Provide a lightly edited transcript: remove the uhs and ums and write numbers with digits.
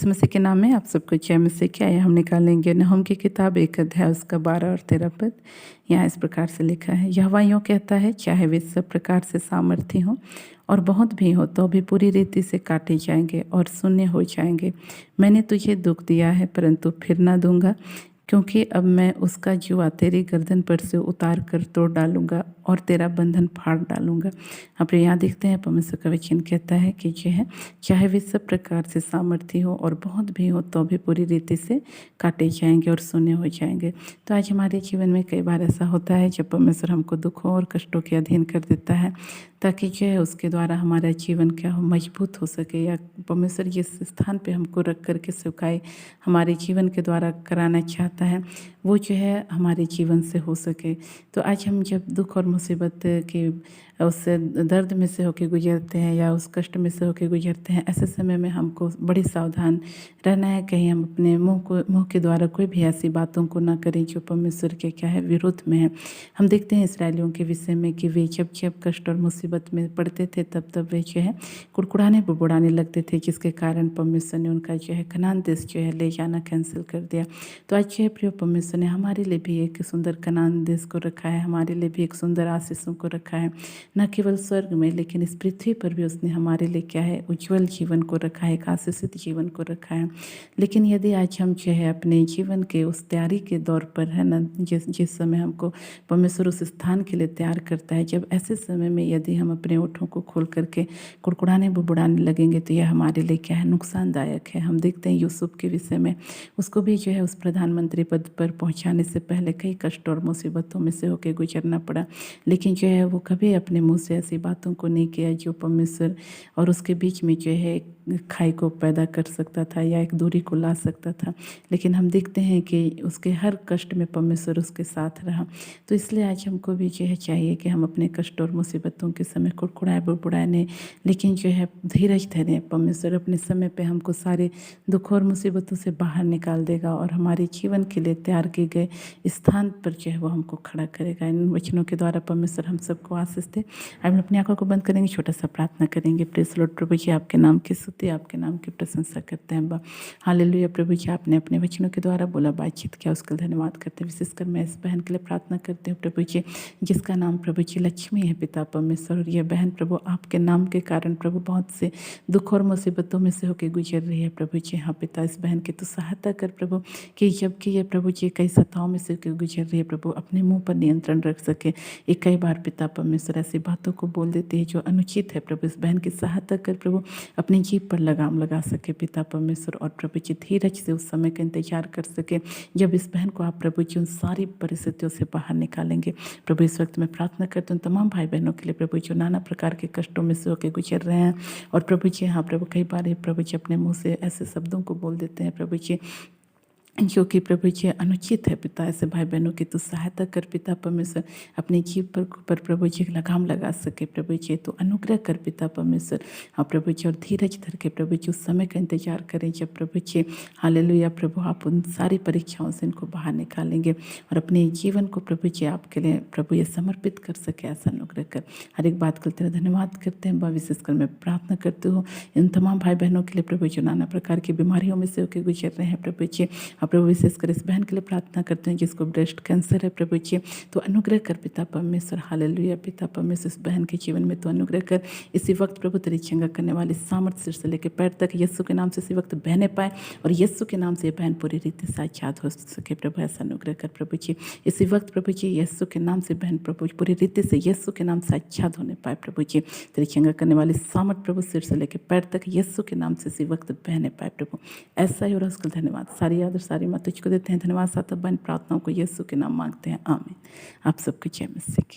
यीशु मसीह के नाम में आप सबको जय मसीह की। आइए हम निकालेंगे नहूम की किताब 1 अध्याय उसका 12 और 13 पद। यहाँ इस प्रकार से लिखा है, यहोवा यूँ कहता है, चाहे वे सब प्रकार से सामर्थी हों और बहुत भी हो तो भी पूरी रीति से काटे जाएंगे और शून्य हो जाएंगे। मैंने तुझे दुख दिया है परंतु फिर ना दूंगा, क्योंकि अब मैं उसका जुआ तेरी गर्दन पर से उतार कर तोड़ डालूंगा और तेरा बंधन फाड़ डालूंगा। आप यहाँ देखते हैं परमेश्वर का वचन कहता है कि जो है चाहे वे सब प्रकार से सामर्थ्य हो और बहुत भी हो तो भी पूरी रीति से काटे जाएंगे और शून्य हो जाएंगे। तो आज हमारे जीवन में कई बार ऐसा होता है जब परमेश्वर हमको दुखों और कष्टों के अधीन कर देता है, ताकि जो है उसके द्वारा हमारा जीवन क्या हो मजबूत हो सके, या परमेश्वर जिस स्थान पे हमको रख करके स्वीकार हमारे जीवन के द्वारा कराना चाहता है वो जो है हमारे जीवन से हो सके। तो आज हम जब दुख और मुसीबत के उस दर्द में से होके गुजरते हैं या उस कष्ट में से होके गुजरते हैं, ऐसे समय में हमको बड़ी सावधान रहना है, कहीं हम अपने मुंह के द्वारा कोई भी ऐसी बातों को ना करें जो परमेश्वर के क्या है विरुद्ध में है। हम देखते हैं इसराइलियों के विषय में कि वे जब जब कष्ट और मुसीबत में पड़ते थे तब वे जो है कुड़कुड़ाने बुड़बुड़ाने लगते थे, जिसके कारण परमेश्वर ने उनका जो है कनान देश जो है ले जाना कैंसिल कर दिया। तो आज जो है प्रिय परमेश्वर ने हमारे लिए भी एक सुंदर कनान देश को रखा है, हमारे लिए भी एक सुंदर आशीषों को रखा है, न केवल स्वर्ग में लेकिन इस पृथ्वी पर भी उसने हमारे लिए क्या है उज्जवल जीवन को रखा है, एक आशीषित जीवन को रखा है। लेकिन यदि आज हम जो है अपने जीवन के उस तैयारी के दौर पर है ना, जिस समय हमको परमेश्वर उस स्थान के लिए तैयार करता है, जब ऐसे समय में यदि हम अपने ओठों को खोल करके कुड़कुड़ाने बुड़बुड़ाने लगेंगे तो यह हमारे लिए क्या है नुकसानदायक है। हम देखते हैं यूसुफ के विषय में, उसको भी जो है उस प्रधानमंत्री पद पर पहुंचाने से पहले कई कष्ट और मुसीबतों में से होकर गुजरना पड़ा, लेकिन जो है वो कभी अपने मुंह से ऐसी बातों को नहीं किया जो परमेश्वर और उसके बीच में जो है खाई को पैदा कर सकता था या एक दूरी को ला सकता था। लेकिन हम देखते हैं कि उसके हर कष्ट में परमेश्वर उसके साथ रहा। तो इसलिए आज हमको भी जो है चाहिए कि हम अपने कष्ट और मुसीबतों के समय कुड़कुड़ाए बुड़बुड़ाए नहीं, लेकिन जो है धीरज धरें। परमेश्वर अपने समय पे हमको सारे दुख और मुसीबतों से बाहर निकाल देगा और हमारे जीवन के लिए तैयार किए गए स्थान पर जो है वो हमको खड़ा करेगा। इन वचनों के द्वारा परमेश्वर हम सबको आशीष दे। हम अपनी आंखों को बंद करेंगे, छोटा सा प्रार्थना करेंगे। प्रेस लॉर्ड प्रभु जी, आपके नाम की स्तुति, आपके नाम की प्रशंसा करते हैं। हालेलुया प्रभु जी, आपने अपने वचनों के द्वारा बोला, बातचीत किया, उसका धन्यवाद करते हैं। विशेषकर मैं इस बहन के लिए प्रार्थना करती हूँ प्रभु जी, जिसका नाम प्रभु जी लक्ष्मी है पिता परमेश्वर। और यह बहन प्रभु आपके नाम के कारण प्रभु बहुत से दुख और मुसीबतों में से होकर गुजर रही है प्रभु जी। हाँ पिता, इस बहन की तो सहायता कर प्रभु, कि जबकि ये प्रभु जी कई सताओं में से होकर गुजर रही है प्रभु, अपने मुंह पर नियंत्रण रख सके। ये कई बार पिता परमेश्वर ऐसी बातों को बोल देती है जो अनुचित है प्रभु। इस बहन की सहायता कर प्रभु, अपनी जीभ पर लगाम लगा सके पिता परमेश्वर, और प्रभु जी धीरज से उस समय का इंतजार कर सके जब इस बहन को आप प्रभु जी उन सारी परिस्थितियों से बाहर निकालेंगे। प्रभु इस वक्त मैं प्रार्थना करती हूँ तमाम भाई बहनों के लिए प्रभु जो नाना प्रकार के कष्टों में से होकर गुजर रहे हैं, और प्रभु जी हाँ प्रभु कई बार ये प्रभु जी अपने मुँह से ऐसे शब्दों को बोल देते हैं प्रभु जी जो कि प्रभु जी अनुचित है पिता। ऐसे भाई बहनों की तो सहायता कर पिता परमेश्वर, अपनी जीभ पर प्रभु जी लगाम लगा सके प्रभु जी। तो अनुग्रह कर पिता परमेश्वर, हाँ प्रभु जी, और धीरज धर के प्रभु जी उस समय का इंतजार करें जब प्रभु जी हालेलुया प्रभु आप उन सारी परीक्षाओं से इनको बाहर निकालेंगे और अपने जीवन को प्रभु जी आपके लिए प्रभु ये समर्पित कर सके। ऐसा अनुग्रह कर, हर एक बात के लिए तेरा धन्यवाद करते हैं। विशेषकर मैं प्रार्थना करती हूँ इन तमाम भाई बहनों के लिए प्रभु जो नाना प्रकार की बीमारियों में से होकर गुजर रहे हैं प्रभु जी। प्रभु विशेषकर इस बहन के लिए प्रार्थना करते हैं जिसको ब्रेस्ट कैंसर है प्रभु जी, तो अनुग्रह कर पिता परमेश्वर। हालेलुया पिता परमेश्वर, इस बहन के जीवन में तो अनुग्रह कर। इसी वक्त प्रभु तेरी चंगा करने वाली सामर्थ्य सिर से लेकर पैर तक यीशु के नाम से इसी वक्त बहने पाए, और यीशु के नाम से ये बहन पूरी रीति से आजाद हो सके प्रभु। ऐसा अनुग्रह कर प्रभु जी। इसी वक्त प्रभु जी यीशु के नाम से बहन प्रभु पूरी रीति से यीशु के नाम से आजाद होने पाए प्रभु जी। तेरी चंगा करने वाली सामर्थ्य प्रभु सिर से लेकर पैर तक यीशु के नाम से इसी वक्त बहने पाए प्रभु। ऐसा ही और उसका धन्यवाद, सारी याद और सारी मत तुझको देते हैं। धन्यवाद साथ बहन प्रार्थनाओं को यीशु के नाम मांगते हैं, आमीन। आप सबको जय मसीह की।